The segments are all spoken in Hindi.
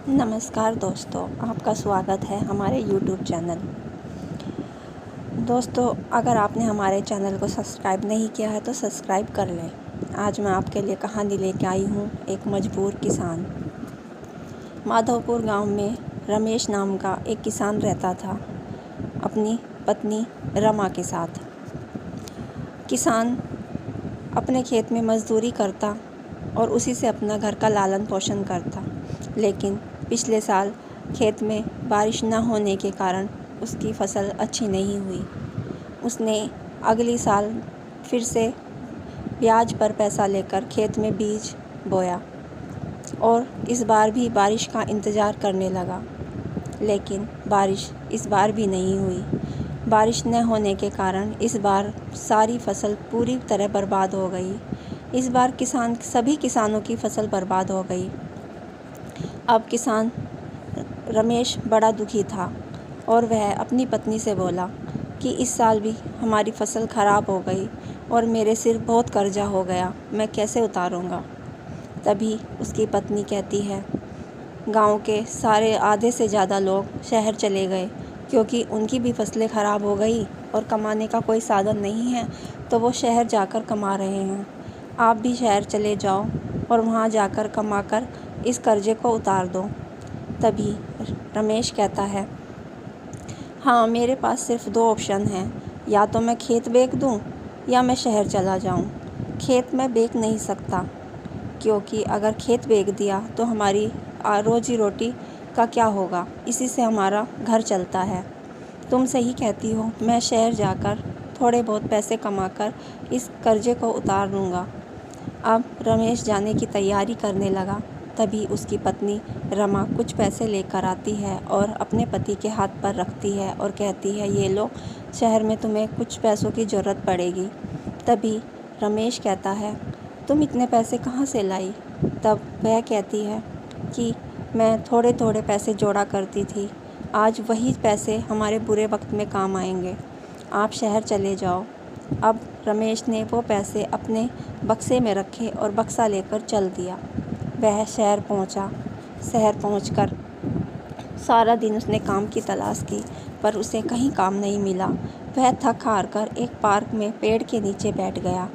नमस्कार दोस्तों, आपका स्वागत है हमारे YouTube चैनल। दोस्तों, अगर आपने हमारे चैनल को सब्सक्राइब नहीं किया है तो सब्सक्राइब कर लें। आज मैं आपके लिए कहानी लेके आई हूँ, एक मजबूर किसान। माधवपुर गांव में रमेश नाम का एक किसान रहता था, अपनी पत्नी रमा के साथ। किसान अपने खेत में मजदूरी करता और उसी से अपना घर का लालन पोषण करता, लेकिन पिछले साल खेत में बारिश न होने के कारण उसकी फसल अच्छी नहीं हुई। उसने अगली साल फिर से ब्याज पर पैसा लेकर खेत में बीज बोया और इस बार भी बारिश का इंतज़ार करने लगा, लेकिन बारिश इस बार भी नहीं हुई। बारिश न होने के कारण इस बार सारी फसल पूरी तरह बर्बाद हो गई। इस बार सभी किसानों की फसल बर्बाद हो गई। अब किसान रमेश बड़ा दुखी था और वह अपनी पत्नी से बोला कि इस साल भी हमारी फसल ख़राब हो गई और मेरे सिर बहुत कर्जा हो गया, मैं कैसे उतारूँगा। तभी उसकी पत्नी कहती है, गांव के सारे आधे से ज़्यादा लोग शहर चले गए क्योंकि उनकी भी फसलें ख़राब हो गई और कमाने का कोई साधन नहीं है, तो वो शहर जाकर कमा रहे हैं। आप भी शहर चले जाओ और वहाँ जाकर कमाकर इस कर्जे को उतार दो। तभी रमेश कहता है, हाँ, मेरे पास सिर्फ 2 ऑप्शन हैं, या तो मैं खेत बेच दूँ या मैं शहर चला जाऊँ। खेत मैं बेच नहीं सकता क्योंकि अगर खेत बेच दिया तो हमारी रोजी रोटी का क्या होगा, इसी से हमारा घर चलता है। तुम सही कहती हो, मैं शहर जाकर थोड़े बहुत पैसे कमाकर इस कर्जे को उतार लूँगा। अब रमेश जाने की तैयारी करने लगा। तभी उसकी पत्नी रमा कुछ पैसे लेकर आती है और अपने पति के हाथ पर रखती है और कहती है, ये लो, शहर में तुम्हें कुछ पैसों की ज़रूरत पड़ेगी। तभी रमेश कहता है, तुम इतने पैसे कहाँ से लाई? तब वह कहती है कि मैं थोड़े थोड़े पैसे जोड़ा करती थी, आज वही पैसे हमारे बुरे वक्त में काम आएंगे, आप शहर चले जाओ। अब रमेश ने वो पैसे अपने बक्से में रखे और बक्सा लेकर चल दिया। वह शहर पहुंचा। शहर पहुंचकर सारा दिन उसने काम की तलाश की, पर उसे कहीं काम नहीं मिला। वह थक हार कर एक पार्क में पेड़ के नीचे बैठ गया।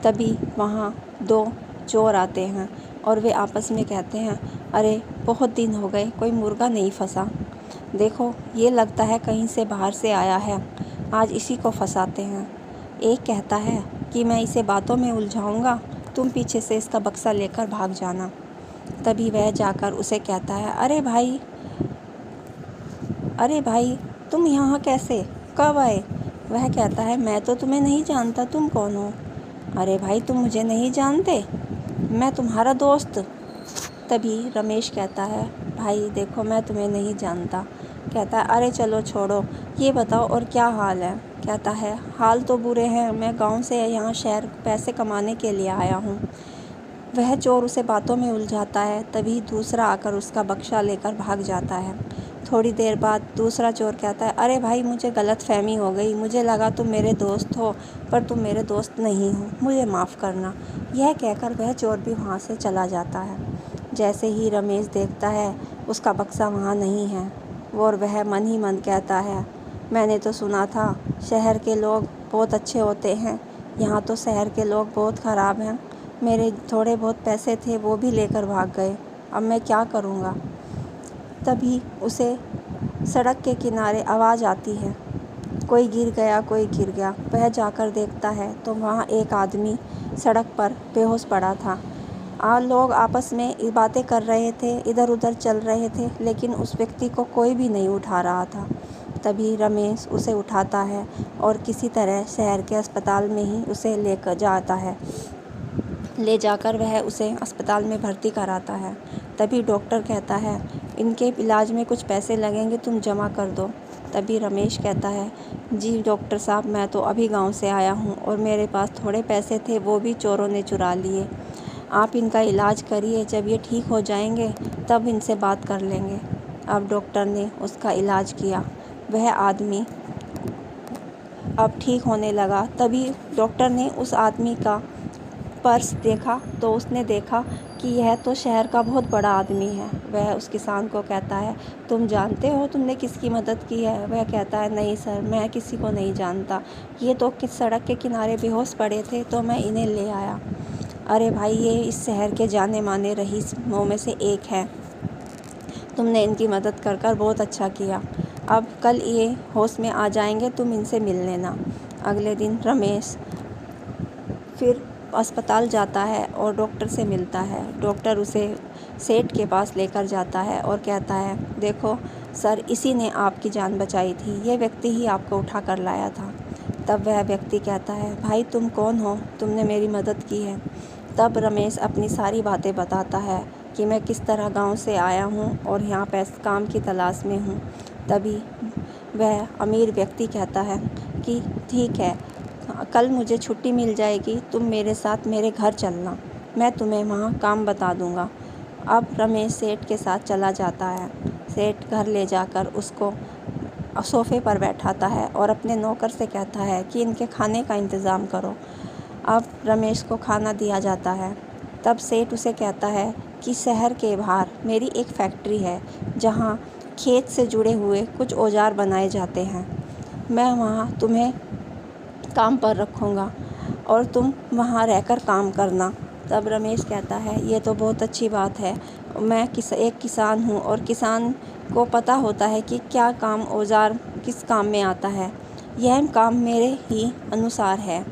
तभी वहाँ 2 चोर आते हैं और वे आपस में कहते हैं, अरे बहुत दिन हो गए कोई मुर्गा नहीं फंसा, देखो ये लगता है कहीं से बाहर से आया है, आज इसी को फंसाते हैं। एक कहता है कि मैं इसे बातों में उलझाऊंगा, तुम पीछे से इसका बक्सा लेकर भाग जाना। तभी वह जाकर उसे कहता है, अरे भाई तुम यहाँ कैसे, कब आए? वह कहता है, मैं तो तुम्हें नहीं जानता, तुम कौन हो? अरे भाई, तुम मुझे नहीं जानते, मैं तुम्हारा दोस्त। तभी रमेश कहता है, भाई देखो मैं तुम्हें नहीं जानता। कहता है, अरे चलो छोड़ो, ये बताओ और क्या हाल है? कहता है, हाल तो बुरे हैं, मैं गांव से यहाँ शहर पैसे कमाने के लिए आया हूँ। वह चोर उसे बातों में उलझाता है। तभी दूसरा आकर उसका बक्सा लेकर भाग जाता है। थोड़ी देर बाद दूसरा चोर कहता है, अरे भाई मुझे गलतफहमी हो गई, मुझे लगा तुम मेरे दोस्त हो, पर तुम मेरे दोस्त नहीं हो, मुझे माफ़ करना। यह कहकर वह चोर भी वहाँ से चला जाता है। जैसे ही रमेश देखता है उसका बक्सा वहाँ नहीं है, और वह मन ही मन कहता है, मैंने तो सुना था शहर के लोग बहुत अच्छे होते हैं, यहाँ तो शहर के लोग बहुत ख़राब हैं। मेरे थोड़े बहुत पैसे थे वो भी लेकर भाग गए, अब मैं क्या करूँगा। तभी उसे सड़क के किनारे आवाज़ आती है, कोई गिर गया, कोई गिर गया। वह जाकर देखता है तो वहाँ एक आदमी सड़क पर बेहोश पड़ा था। लोग आपस में बातें कर रहे थे, इधर उधर चल रहे थे, लेकिन उस व्यक्ति को कोई भी नहीं उठा रहा था। तभी रमेश उसे उठाता है और किसी तरह शहर के अस्पताल में ही उसे लेकर जाता है। ले जाकर वह उसे अस्पताल में भर्ती कराता है। तभी डॉक्टर कहता है, इनके इलाज में कुछ पैसे लगेंगे, तुम जमा कर दो। तभी रमेश कहता है, जी डॉक्टर साहब, मैं तो अभी गांव से आया हूं और मेरे पास थोड़े पैसे थे, वो भी चोरों ने चुरा लिए। आप इनका इलाज करिए, जब ये ठीक हो जाएंगे तब इनसे बात कर लेंगे। अब डॉक्टर ने उसका इलाज किया। वह आदमी अब ठीक होने लगा। तभी डॉक्टर ने उस आदमी का पर्स देखा तो उसने देखा कि यह तो शहर का बहुत बड़ा आदमी है। वह उस किसान को कहता है, तुम जानते हो तुमने किसकी मदद की है? वह कहता है, नहीं सर, मैं किसी को नहीं जानता, ये तो सड़क के किनारे बेहोश पड़े थे तो मैं इन्हें ले आया। अरे भाई, ये इस शहर के जाने माने रईसों में से एक है, तुमने इनकी मदद कर कर बहुत अच्छा किया। अब कल ये होश में आ जाएंगे, तुम इनसे मिल लेना। अगले दिन रमेश फिर अस्पताल जाता है और डॉक्टर से मिलता है। डॉक्टर उसे सेठ के पास लेकर जाता है और कहता है, देखो सर, इसी ने आपकी जान बचाई थी, ये व्यक्ति ही आपको उठा कर लाया था। तब वह व्यक्ति कहता है, भाई तुम कौन हो, तुमने मेरी मदद की है। तब रमेश अपनी सारी बातें बताता है कि मैं किस तरह गांव से आया हूं और यहाँ काम की तलाश में हूँ। तभी वह अमीर व्यक्ति कहता है कि ठीक है, कल मुझे छुट्टी मिल जाएगी, तुम मेरे साथ मेरे घर चलना, मैं तुम्हें वहाँ काम बता दूँगा। अब रमेश सेठ के साथ चला जाता है। सेठ घर ले जाकर उसको सोफ़े पर बैठाता है और अपने नौकर से कहता है कि इनके खाने का इंतज़ाम करो। अब रमेश को खाना दिया जाता है। तब सेठ उसे कहता है कि शहर के बाहर मेरी एक फैक्ट्री है जहाँ खेत से जुड़े हुए कुछ औजार बनाए जाते हैं, मैं वहाँ तुम्हें काम पर रखूँगा और तुम वहाँ रहकर काम करना। तब रमेश कहता है, ये तो बहुत अच्छी बात है, मैं एक किसान हूँ और किसान को पता होता है कि क्या काम औजार किस काम में आता है, यह काम मेरे ही अनुसार है,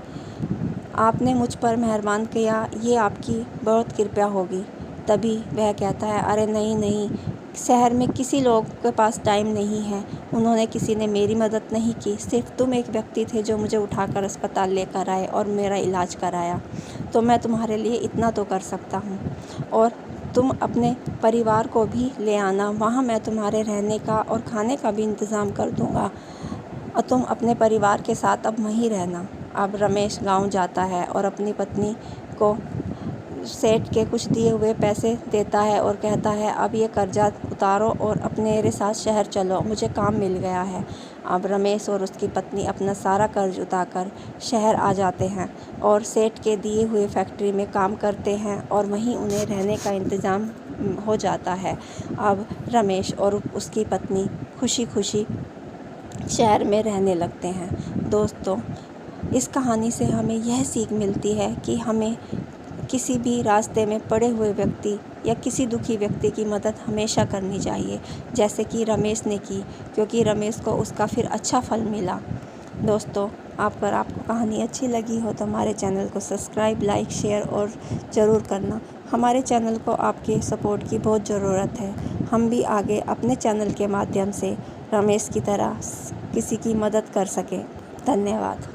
आपने मुझ पर मेहरबान किया, ये आपकी बहुत कृपया होगी। तभी वह कहता है, अरे नहीं नहीं, शहर में किसी लोग के पास टाइम नहीं है, उन्होंने किसी ने मेरी मदद नहीं की, सिर्फ तुम एक व्यक्ति थे जो मुझे उठाकर अस्पताल लेकर आए और मेरा इलाज कराया, तो मैं तुम्हारे लिए इतना तो कर सकता हूँ। और तुम अपने परिवार को भी ले आना, वहाँ मैं तुम्हारे रहने का और खाने का भी इंतज़ाम कर दूँगा और तुम अपने परिवार के साथ अब वहीं रहना। अब रमेश गांव जाता है और अपनी पत्नी को सेठ के कुछ दिए हुए पैसे देता है और कहता है, अब ये कर्जा उतारो और अपने मेरे साथ शहर चलो, मुझे काम मिल गया है। अब रमेश और उसकी पत्नी अपना सारा कर्ज उतारकर शहर आ जाते हैं और सेठ के दिए हुए फैक्ट्री में काम करते हैं और वहीं उन्हें रहने का इंतज़ाम हो जाता है। अब रमेश और उसकी पत्नी खुशी खुशी शहर में रहने लगते हैं। दोस्तों, इस कहानी से हमें यह सीख मिलती है कि हमें किसी भी रास्ते में पड़े हुए व्यक्ति या किसी दुखी व्यक्ति की मदद हमेशा करनी चाहिए, जैसे कि रमेश ने की, क्योंकि रमेश को उसका फिर अच्छा फल मिला। दोस्तों, अगर आपको कहानी अच्छी लगी हो तो हमारे चैनल को सब्सक्राइब, लाइक, शेयर और ज़रूर करना। हमारे चैनल को आपके सपोर्ट की बहुत ज़रूरत है। हम भी आगे अपने चैनल के माध्यम से रमेश की तरह किसी की मदद कर सकें। धन्यवाद।